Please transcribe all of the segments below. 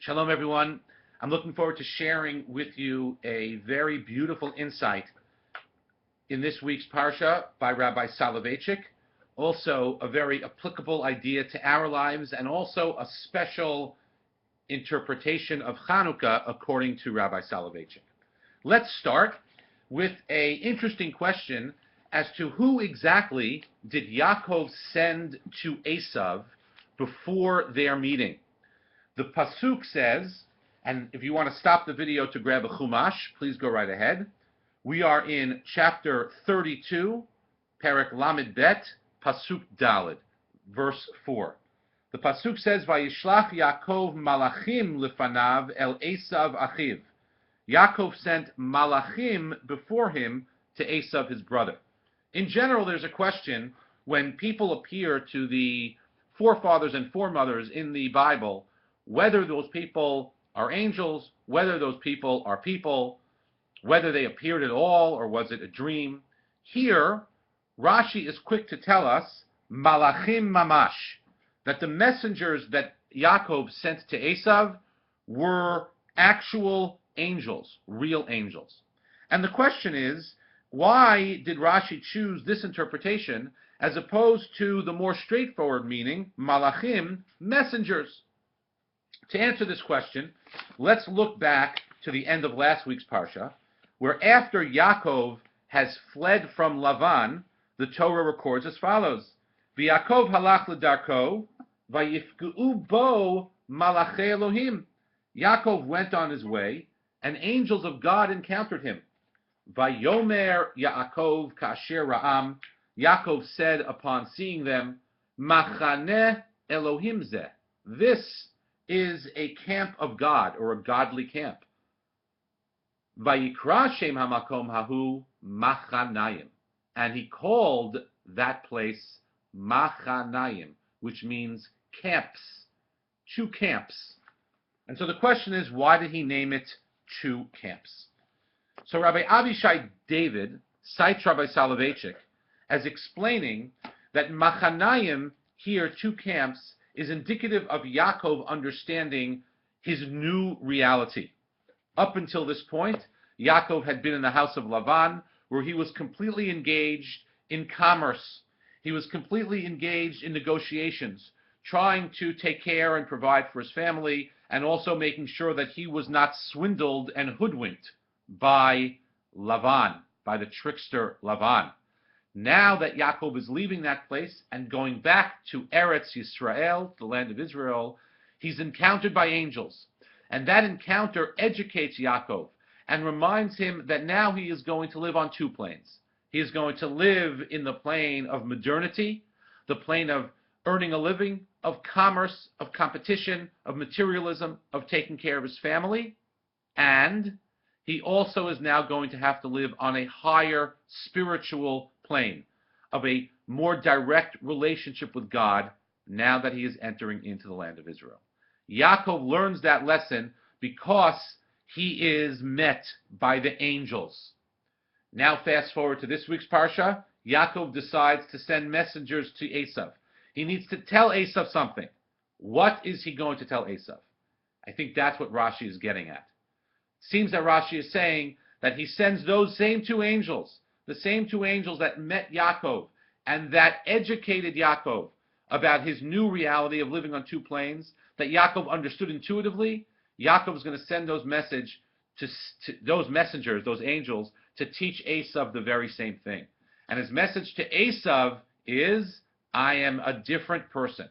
Shalom, everyone. I'm looking forward to sharing with you a very beautiful insight in this week's Parsha by Rabbi Solovetichik. Also, a very applicable idea to our lives, and also a special interpretation of Chanukah according to Rabbi Solovetichik. Let's start with an interesting question as to who exactly did Yaakov send to Esav before their meeting. The Pasuk says, and if you want to stop the video to grab a Chumash, please go right ahead. We are in chapter 32, Perek Lamed Bet, Pasuk Daled, verse 4. The Pasuk says, Vayishlach Yaakov malachim lefanav el Esav achiv. Yaakov sent malachim before him to Esav, his brother. In general, there's a question when people appear to the forefathers and foremothers in the Bible, whether those people are angels, whether those people are people, whether they appeared at all, or was it a dream. Here, Rashi is quick to tell us, malachim mamash, that the messengers that Yaakov sent to Esav were actual angels, real angels. And the question is, why did Rashi choose this interpretation as opposed to the more straightforward meaning, malachim, messengers? To answer this question, let's look back to the end of last week's Parsha, where after Yaakov has fled from Lavan, the Torah records as follows: V'Yaakov halach l'darko, vayifkeu bo malachei Elohim. Yaakov went on his way, and angels of God encountered him. Vayomer Yaakov kasher ra'am. Yaakov said upon seeing them, Machaneh Elohim zeh. This is a camp of God, or a godly camp. Vayikra shem hamakom hahu Machanayim. And he called that place Machanayim, which means camps, two camps. And so the question is, why did he name it two camps? So Rabbi Avishai David cites Rabbi Solovetichik as explaining that Machanayim, here two camps, is indicative of Yaakov understanding his new reality. Up until this point, Yaakov had been in the house of Lavan, where he was completely engaged in commerce. He was completely engaged in negotiations, trying to take care and provide for his family, and also making sure that he was not swindled and hoodwinked by Lavan, by the trickster Lavan. Now that Yaakov is leaving that place and going back to Eretz Yisrael, the land of Israel, he's encountered by angels. And that encounter educates Yaakov and reminds him that now he is going to live on two planes. He is going to live in the plane of modernity, the plane of earning a living, of commerce, of competition, of materialism, of taking care of his family, and he also is now going to have to live on a higher spiritual plane of a more direct relationship with God now that he is entering into the land of Israel. Yaakov learns that lesson because he is met by the angels. Now fast forward to this week's Parsha. Yaakov decides to send messengers to Esav. He needs to tell Esav something. What is he going to tell Esav? I think that's what Rashi is getting at. It seems that Rashi is saying that he sends those same two angels, the same two angels that met Yaakov and that educated Yaakov about his new reality of living on two planes, that Yaakov understood intuitively. Yaakov is going to send those those messengers, those angels, to teach Esav the very same thing. And his message to Esav is, I am a different person.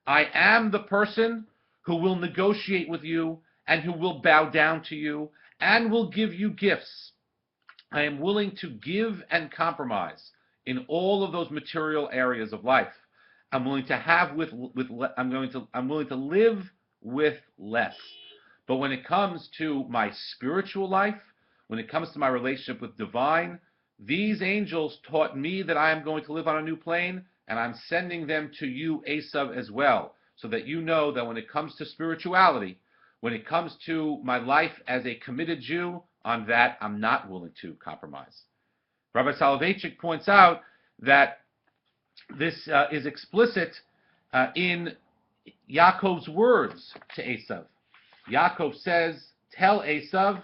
I am the person who will negotiate with you and who will bow down to you and will give you gifts. I am willing to give and compromise in all of those material areas of life. I'm willing to have I'm willing to live with less. But when it comes to my spiritual life, when it comes to my relationship with divine, these angels taught me that I am going to live on a new plane, and I'm sending them to you, Esav, as well, so that you know that when it comes to spirituality, when it comes to my life as a committed Jew, on that I'm not willing to compromise. Rabbi Solovetichik points out that this is explicit in Yaakov's words to Esav. Yaakov says, tell Esav,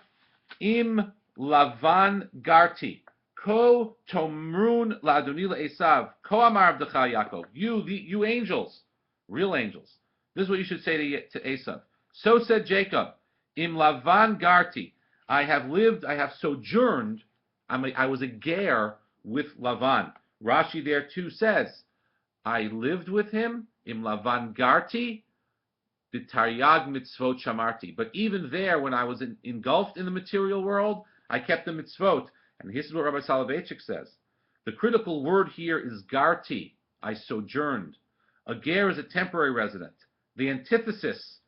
im lavan garti, ko tomrun la'adoni Esav, ko amar abdecha Yaakov. You angels, real angels. This is what you should say to Esav. So said Jacob, im lavan garti, I have lived, I have sojourned, I was a ger with Lavan. Rashi there too says, I lived with him, im lavan garti, b'taryag mitzvot shamarti. But even there, when I was engulfed in the material world, I kept the mitzvot. And this is what Rabbi Solovetichik says. The critical word here is garti, I sojourned. A ger is a temporary resident. The antithesis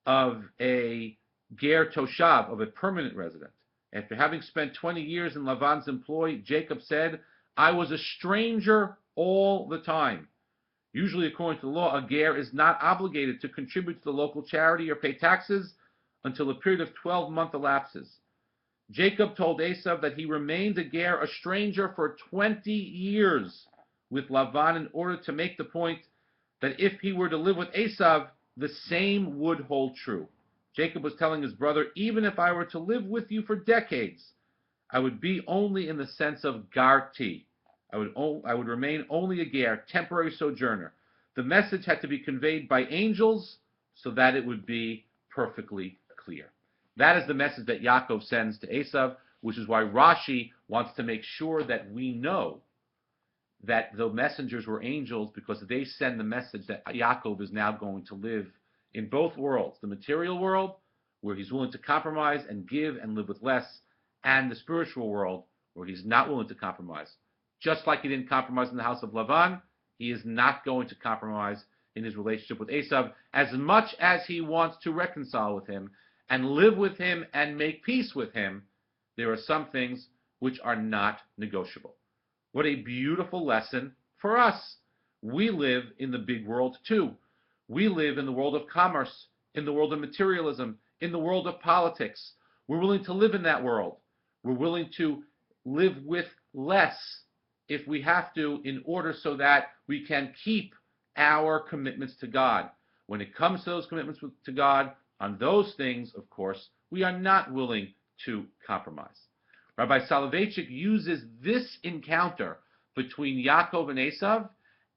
of a ger toshav, of a permanent resident. After having spent 20 years in Lavan's employ, Jacob said, I was a stranger all the time. Usually, according to the law, a ger is not obligated to contribute to the local charity or pay taxes until a period of 12 months elapses. Jacob told Esav that he remained a ger, a stranger, for 20 years with Lavan in order to make the point that if he were to live with Esav, the same would hold true. Jacob was telling his brother, even if I were to live with you for decades, I would be only in the sense of garti. I would remain only a ger, temporary sojourner. The message had to be conveyed by angels so that it would be perfectly clear. That is the message that Yaakov sends to Esav, which is why Rashi wants to make sure that we know that the messengers were angels, because they send the message that Yaakov is now going to live in both worlds, the material world, where he's willing to compromise and give and live with less, and the spiritual world, where he's not willing to compromise. Just like he didn't compromise in the house of Lavan, he is not going to compromise in his relationship with Esav, as much as he wants to reconcile with him and live with him and make peace with him. There are some things which are not negotiable. What a beautiful lesson for us. We live in the big world too. We live in the world of commerce, in the world of materialism, in the world of politics. We're willing to live in that world. We're willing to live with less if we have to, in order so that we can keep our commitments to God. When it comes to those commitments to God, on those things, of course, we are not willing to compromise. Rabbi Solovetichik uses this encounter between Yaakov and Esav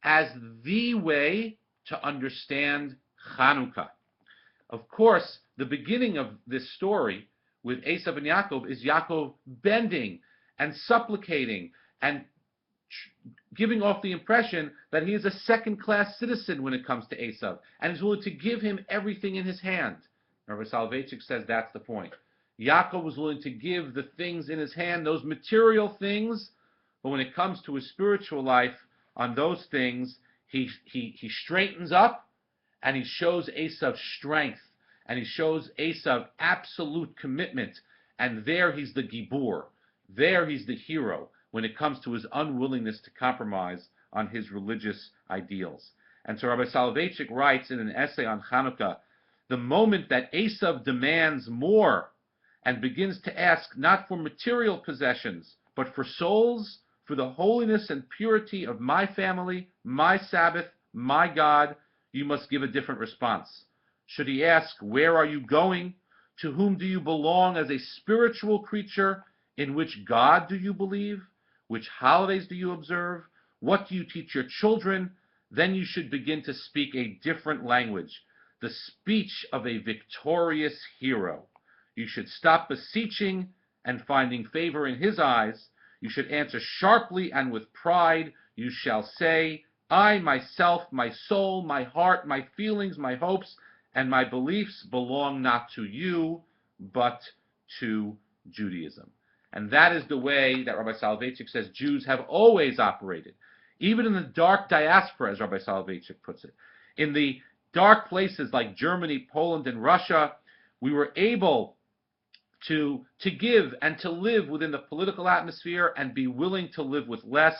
as the way to understand Chanukah. Of course, the beginning of this story with Esav and Yaakov is Yaakov bending and supplicating and giving off the impression that he is a second-class citizen when it comes to Esav, and is willing to give him everything in his hand. Rabbi Solovetichik says that's the point. Yaakov was willing to give the things in his hand, those material things, but when it comes to his spiritual life, on those things, he straightens up, and he shows Esav strength, and he shows Esav absolute commitment, and there he's the gibur, there he's the hero, when it comes to his unwillingness to compromise on his religious ideals. And so Rabbi Solovetichik writes in an essay on Chanukah, the moment that Esav demands more and begins to ask not for material possessions, but for souls, for the holiness and purity of my family, my Sabbath, my God, you must give a different response. Should he ask, where are you going? To whom do you belong as a spiritual creature? In which God do you believe? Which holidays do you observe? What do you teach your children? Then you should begin to speak a different language, the speech of a victorious hero. You should stop beseeching and finding favor in his eyes. You should answer sharply and with pride. You shall say, I, myself, my soul, my heart, my feelings, my hopes, and my beliefs belong not to you, but to Judaism. And that is the way that Rabbi Solovetichik says Jews have always operated. Even in the dark diaspora, as Rabbi Solovetichik puts it. In the dark places like Germany, Poland, and Russia, we were able to give and to live within the political atmosphere and be willing to live with less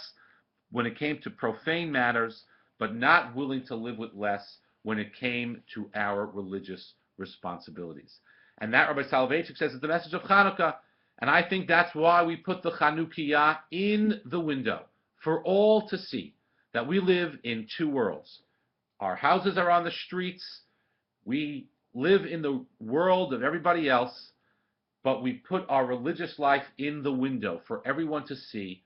when it came to profane matters, but not willing to live with less when it came to our religious responsibilities. And that, Rabbi Solovetichik says, is the message of Chanukah. And I think that's why we put the Chanukiah in the window, for all to see that we live in two worlds. Our houses are on the streets. We live in the world of everybody else, but we put our religious life in the window for everyone to see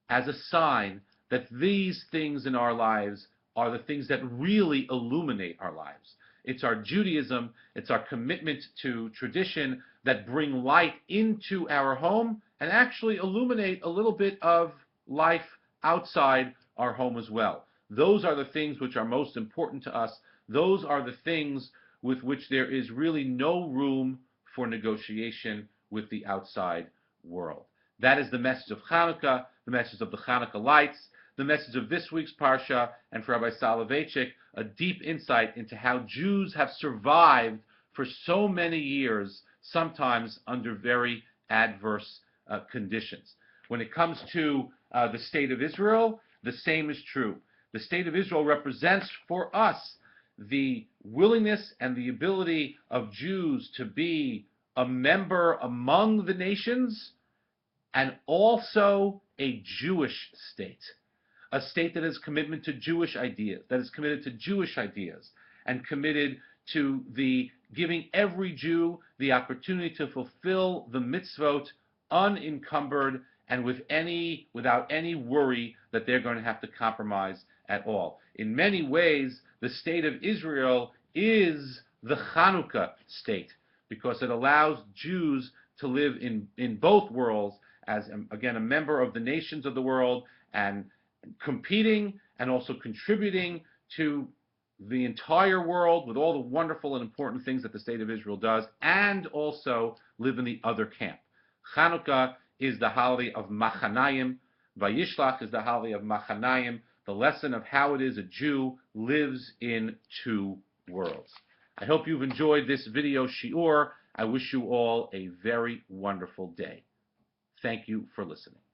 as a sign that these things in our lives are the things that really illuminate our lives. It's our Judaism, it's our commitment to tradition that bring light into our home and actually illuminate a little bit of life outside our home as well. Those are the things which are most important to us. Those are the things with which there is really no room for negotiation with the outside world. That is the message of Chanukah, the message of the Chanukah lights, the message of this week's Parsha, and for Rabbi Solovetichik, a deep insight into how Jews have survived for so many years, sometimes under very adverse conditions. When it comes to the state of Israel, the same is true. The state of Israel represents for us the willingness and the ability of Jews to be a member among the nations, and also a Jewish state. A state that is committed to Jewish ideas, and committed to the giving every Jew the opportunity to fulfill the mitzvot unencumbered and without any worry that they're going to have to compromise at all. In many ways, the state of Israel is the Chanukah state, because it allows Jews to live in both worlds as, again, a member of the nations of the world, and competing and also contributing to the entire world with all the wonderful and important things that the state of Israel does, and also live in the other camp. Chanukah is the holiday of Machanayim. Vayishlach is the holiday of Machanayim, the lesson of how it is a Jew lives in two worlds. I hope you've enjoyed this video shiur. I wish you all a very wonderful day. Thank you for listening.